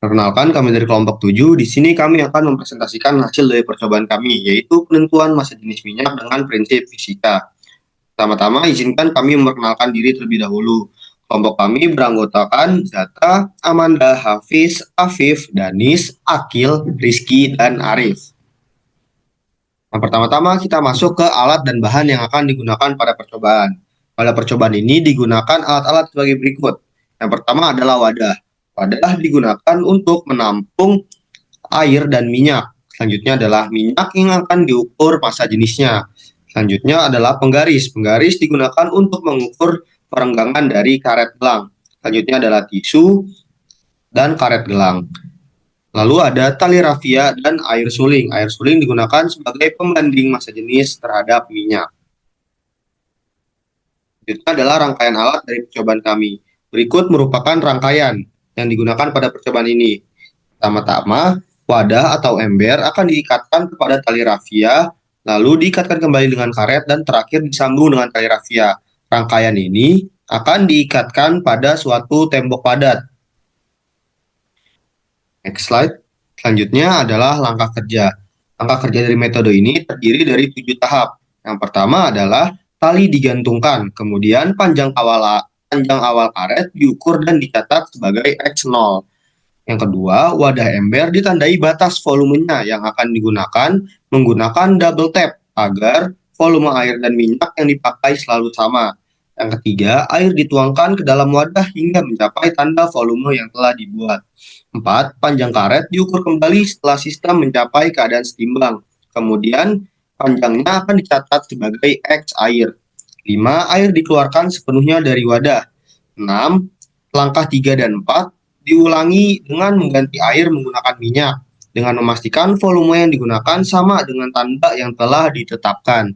Perkenalkan, kami dari kelompok 7. Di sini kami akan mempresentasikan hasil dari percobaan kami, yaitu penentuan massa jenis minyak dengan prinsip fisika. Pertama-tama, izinkan kami memperkenalkan diri terlebih dahulu. Kelompok kami beranggotakan Zata, Amanda, Hafiz, Afif, Danis, Akil, Rizky, dan Arif. Yang pertama-tama kita masuk ke alat dan bahan yang akan digunakan pada percobaan. Pada percobaan ini digunakan alat-alat sebagai berikut. Yang pertama adalah wadah. Wadah digunakan untuk menampung air dan minyak. Selanjutnya adalah minyak yang akan diukur massa jenisnya. Selanjutnya adalah penggaris. Penggaris digunakan untuk mengukur perenggangan dari karet gelang. Selanjutnya adalah tisu dan karet gelang. Lalu ada tali rafia dan air suling. Air suling digunakan sebagai pembanding massa jenis terhadap minyak. Selanjutnya adalah rangkaian alat dari percobaan kami. Berikut merupakan rangkaian yang digunakan pada percobaan ini. Pertama-tama, wadah atau ember akan diikatkan kepada tali rafia, lalu diikatkan kembali dengan karet, dan terakhir disambung dengan tali rafia. Rangkaian ini akan diikatkan pada suatu tembok padat. Next slide. Selanjutnya adalah langkah kerja. Langkah kerja dari metode ini terdiri dari 7 tahap. Yang pertama adalah tali digantungkan, kemudian panjang awal karet diukur dan dicatat sebagai X0. Yang kedua, wadah ember ditandai batas volumenya yang akan digunakan menggunakan double tap agar volume air dan minyak yang dipakai selalu sama. Yang ketiga, air dituangkan ke dalam wadah hingga mencapai tanda volume yang telah dibuat. 4. Panjang karet diukur kembali setelah sistem mencapai keadaan setimbang. Kemudian, panjangnya akan dicatat sebagai X air. 5. Air dikeluarkan sepenuhnya dari wadah. 6. Langkah 3 dan 4 diulangi dengan mengganti air menggunakan minyak, dengan memastikan volume yang digunakan sama dengan tanda yang telah ditetapkan.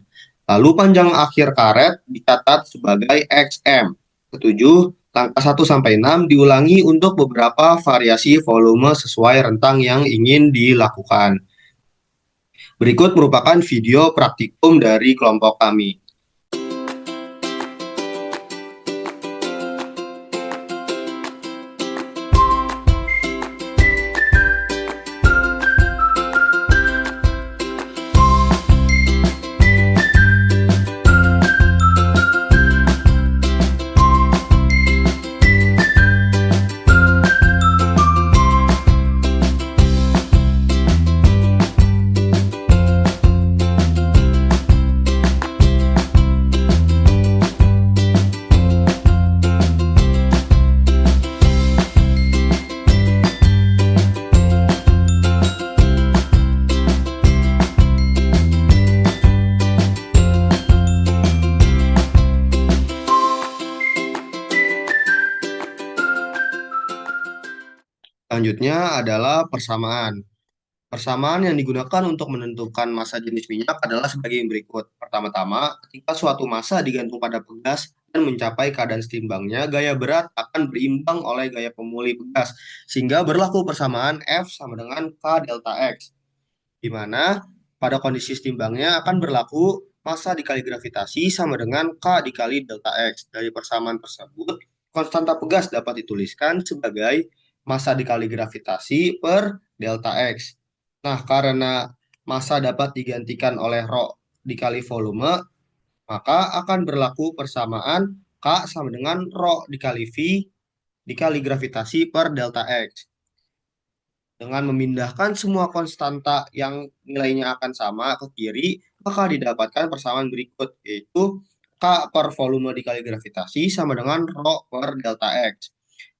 Lalu panjang akhir karet dicatat sebagai XM. Ketujuh, langkah 1-6 diulangi untuk beberapa variasi volume sesuai rentang yang ingin dilakukan. Berikut merupakan video praktikum dari kelompok kami. Selanjutnya adalah persamaan. Persamaan yang digunakan untuk menentukan massa jenis minyak adalah sebagai berikut. Pertama-tama, ketika suatu massa digantung pada pegas dan mencapai keadaan setimbangnya, gaya berat akan berimbang oleh gaya pemulih pegas, sehingga berlaku persamaan F sama dengan K delta X, di mana pada kondisi setimbangnya akan berlaku massa dikali gravitasi sama dengan K dikali delta X. Dari persamaan tersebut, konstanta pegas dapat dituliskan sebagai massa dikali gravitasi per delta X. Nah, karena massa dapat digantikan oleh rho dikali volume, maka akan berlaku persamaan K sama dengan rho dikali V dikali gravitasi per delta X. Dengan memindahkan semua konstanta yang nilainya akan sama ke kiri, maka didapatkan persamaan berikut, yaitu K per volume dikali gravitasi sama dengan rho per delta X.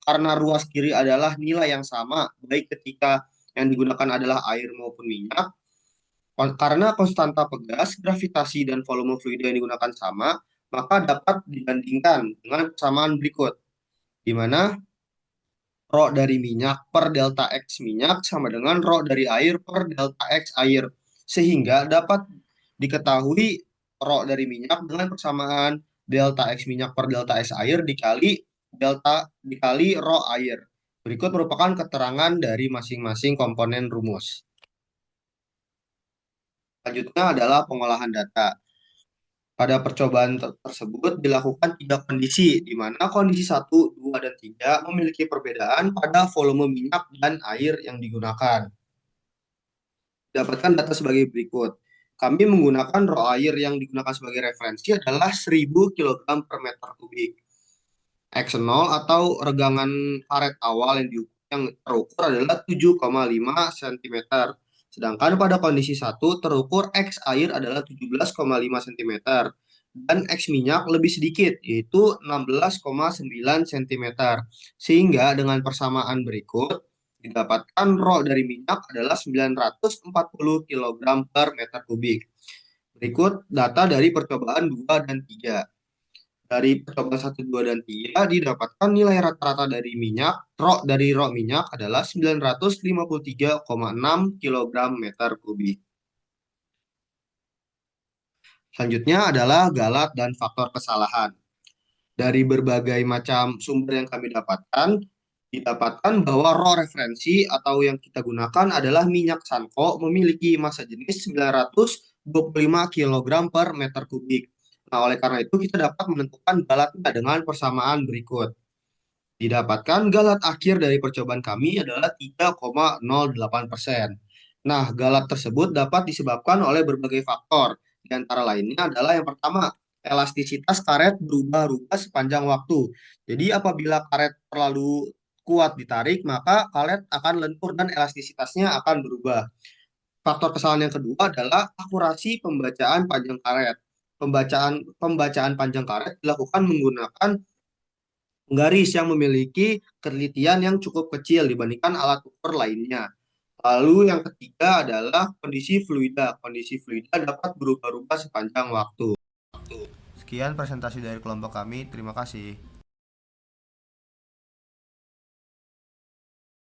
Karena ruas kiri adalah nilai yang sama, baik ketika yang digunakan adalah air maupun minyak, karena konstanta pegas, gravitasi, dan volume fluida yang digunakan sama, maka dapat dibandingkan dengan persamaan berikut, di mana rho dari minyak per delta X minyak sama dengan rho dari air per delta X air. Sehingga dapat diketahui rho dari minyak dengan persamaan delta X minyak per delta X air dikali rho air. Berikut merupakan keterangan dari masing-masing komponen rumus. Selanjutnya adalah pengolahan data. Pada percobaan tersebut dilakukan tiga kondisi, di mana kondisi 1, 2, dan 3 memiliki perbedaan pada volume minyak dan air yang digunakan. Dapatkan data sebagai berikut. Kami menggunakan raw air yang digunakan sebagai referensi adalah 1000 kg per meter kubik. X0 atau regangan karet awal yang terukur adalah 7,5 cm. Sedangkan pada kondisi 1 terukur X air adalah 17,5 cm dan X minyak lebih sedikit yaitu 16,9 cm. Sehingga dengan persamaan berikut didapatkan RO dari minyak adalah 940 kg per meter kubik. Berikut data dari percobaan 2 dan 3. Dari percobaan 1, 2, dan 3 didapatkan nilai rata-rata dari RO minyak adalah 953,6 kg meter kubik. Selanjutnya adalah galat dan faktor kesalahan. Dari berbagai macam sumber yang kami didapatkan bahwa RO referensi atau yang kita gunakan adalah minyak Sanko memiliki massa jenis 925 kg per meter kubik. Nah, oleh karena itu kita dapat menentukan galatnya dengan persamaan berikut. Didapatkan galat akhir dari percobaan kami adalah 3,08%. Nah, galat tersebut dapat disebabkan oleh berbagai faktor. Di antara lainnya adalah yang pertama, elastisitas karet berubah-ubah sepanjang waktu. Jadi apabila karet terlalu kuat ditarik, maka karet akan lentur dan elastisitasnya akan berubah. Faktor kesalahan yang kedua adalah akurasi pembacaan panjang karet. Pembacaan panjang karet dilakukan menggunakan garis yang memiliki ketelitian yang cukup kecil dibandingkan alat ukur lainnya. Lalu yang ketiga adalah kondisi fluida. Kondisi fluida dapat berubah-ubah sepanjang waktu. Sekian presentasi dari kelompok kami. Terima kasih.